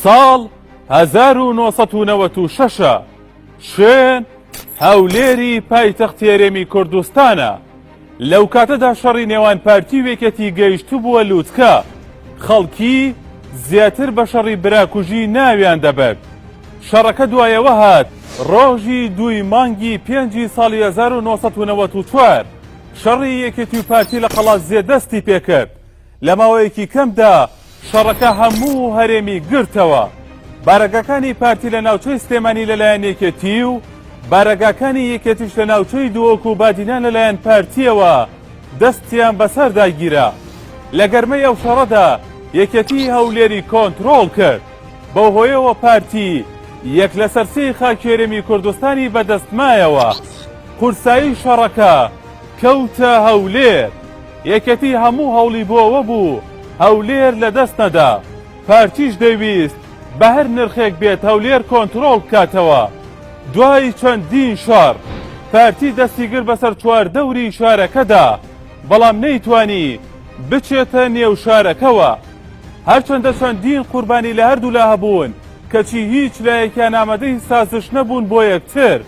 ساڵ 1996 شوێن هەولێری پایتەختی هەرێمی کوردستانە. لەو کاتەدا شەڕی نێوان پارتی و یەکێتی گەیشتو بووە لووتکە. خەڵکی زیاتر بە شەڕی براکوژی ناویان دەبێت. شەڕەکە دوایەوە هات ڕۆژی 2 مانگی 5 ساڵی 1994 شەڕی یەکێتی و پارتی لە قەڵازیە دەستی پێکرد. لە ماوەیەکی کەمدا شەڕەکە هەموو هەرێمی گرتەوە. بارەگاکانی پارتی لە ناوچەی سلێمانی لەلایەن یەکێتی و بارەگاکانی یەکێتیش لە ناوچەی دووەک و بادینان لەلایەن پارتیەوە دەستیان بەسەر داگیرا. لە گەرمەی ئەو شەڕەدا یەکێتی هەولێری کۆنتڕۆڵ کرد. بەو هۆیەوە پارتی یەک لە سەرسەی خاکی هەرێمی کوردستانی بەدەستمایەوە. قورسایی شەڕەکە کەوتە هەولێر. یەکێتی هەموو هەوڵی بۆەوە بوو هەولێر لە دەست نەدا. پارتیش دەیویست بە هەر نرخێک بێت هەولێر کۆنتڕۆڵ بکاتەوە. دوای چەندین شەڕ پارتی دەستی گر بەسەر چواردەوری شارەکەدا، بەڵام نەیتوانی بچێتە نێو شارەکەوە. هەرچەندە چەندین قوربانی لە هەردوو لا هەبوون کەچی هیچ لایەکیان ئامادەی سازش نەبوون بۆ یەکتر.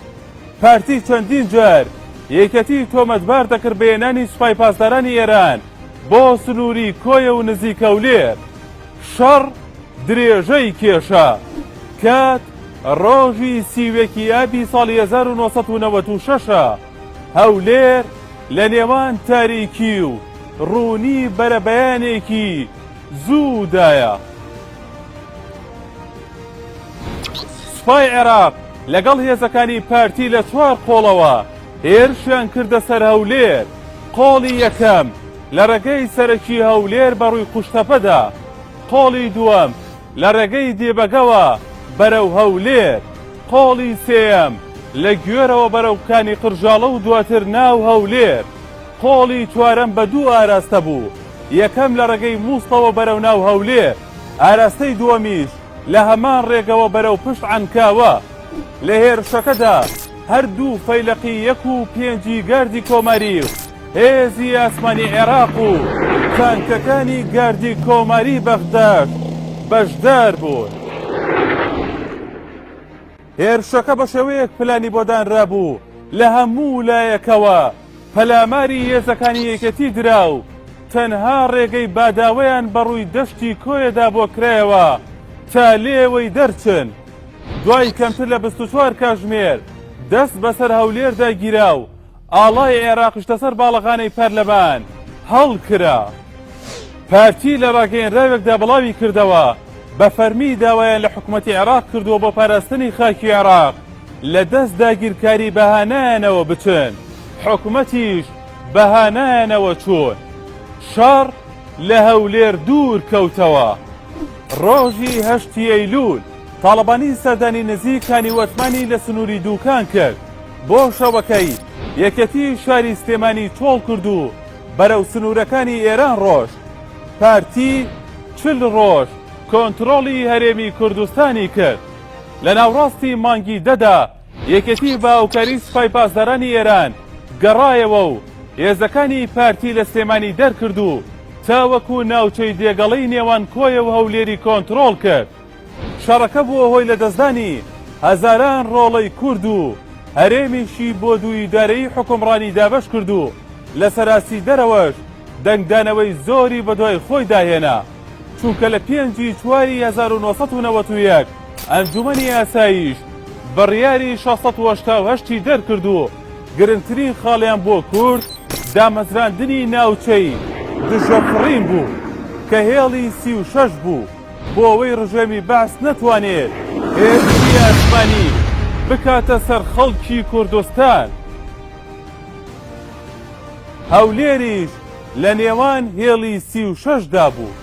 پارتی چەندین جار یەکێتی تۆمەتبار دەکرد بە هێنانی سوپای پاسدارانی ئێران بۆ سنووری کۆیە و نزیک هەولێر. شەڕ درێژەی کێشە. کات ڕۆژی سیوێکی ئابی ساڵی 1996 هەولێر لە نێوان تاریکی و ڕوونی بەرەبەیانێکی زوودایە. سوپای عێراق لەگەڵ هێزەکانی پارتی لە 4 قۆڵەوە هێرشیان کردە سەر هەولێر. قۆڵی یەکەم لە ڕێگەی سەرەکی هەولێر بەڕووی قوشتەپەدا، قۆڵی دووەم لە ڕێگەی دێبەگەوە بەرەو هەولێر، قۆڵی سێیەم لە گوێرەوە بەرەو کانی قرژاڵە و دواتر ناو هەولێر، قۆڵی چوارەم بە 2 ئاراستە بوو. یەکەم لە ڕێگەی مووسڵەوە بەرەو ناو هەولێر، ئاراستەی دووەمیش لە هەمان ڕێگەوە بەرەو پشت عەنکاوە. لە هێرشەکەدا هەردوو فەیلقی 1 و 5 گاردی کۆماری و هێزی ئاسمانی عێراق و تانکەکانی گاردی کۆماری بەغداد بەشدار بوون. هێرشەکە بە شێوەیەک پلانی بۆ دانرابوو لە هەموو لایەکەوە پەلاماری هێزەکانی یەکێتی دراو. تەنها ڕێگەی باداوەیان بەڕووی دەشتی کۆیەدا بۆ کرایەوە تا لێوەی دەرچن. دوای کەمتر لە 24 کاتژمێر دەست بەسەر هەولێردا گیرا و ئاڵای عێراقیش لەسەر باڵەخانەی پەرلەمان هەڵکرا. پارتی لە ڕاگەیەنراوێکدا بڵاوی کردەوە بە فەرمی داوایان لە حکوومەتی عێراق کردووە بۆ پاراستنی خاکی عێراق لە دەست داگیرکاری بەهانایانەوە بچن. حکوومەتیش بەهانایانەوە چوون. شەڕ لە هەولێر دوور کەوتەوە. ڕۆژی 8 ئەیلول تاڵەبانی سەردانی نزیکانی وەتمانی لە سنووری دووکان کرد. بۆ شەوەکەی یەکێتی شاری سلێمانی تۆڵ کرد و بەرەو سنوورەکانی ئێران ڕۆژ. پارتی 40 ڕۆژ کۆنتڕۆڵی هەرێمی کوردستانی کرد. لە ناوڕاستی مانگی دەدا یەکێتی باوکاری سوپای پاسدارانی ئێران گەڕایەوە و هێزەکانی پارتی لە سلێمانی دەرکرد و تاوەکو ناوچەی دێگەڵەی نێوان کۆیە و هەولێری کۆنتڕۆڵ کرد. شەڕەکە بووە هۆی لەدەستدانی هەزاران ڕۆڵەی کورد و هەرێمیشی بۆ دووی دارایی حکومڕانی دابەش کرد و لە سەراسی دەرەوەش دەنگدانەوەی زۆری بەدوای خۆی داهێنا. چونکە لە 5 چواری 1991 ئەنجومەنی ئاسایش بڕیاری 688 دەرکرد و گرنگترین خاڵیان بۆ کورد دامەزراندنی ناوچەی دژەفڕین بوو کە هێڵی 36 بوو بۆ ئەوەی ڕژێمی بەعس نەتوانێت هێرشی ئاسمانی بکاتە سەر خەڵکی کوردستان. هەولێریش لە نێوان هێڵی 36دا بوو.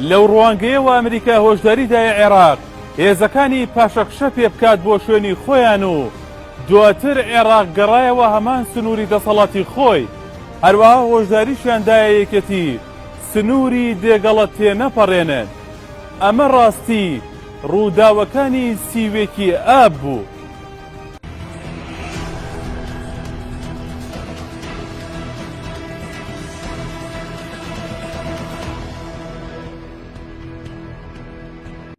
لەو ڕوانگەیەوە ئەمریکا هۆشداری دایە عێراق هێزەکانی پاشەکشە پێ بکات بۆ شوێنی خۆیان و دواتر عێراق گەڕایەوە هەمان سنووری دەسەڵاتی خۆی. هەروەها هۆشداریشیان دایە یەکێتی سنووری دێگەڵە تێنەپەڕێنن. ئەمە ڕاستی ڕووداوەکانی سیوێکی ئاب بوو.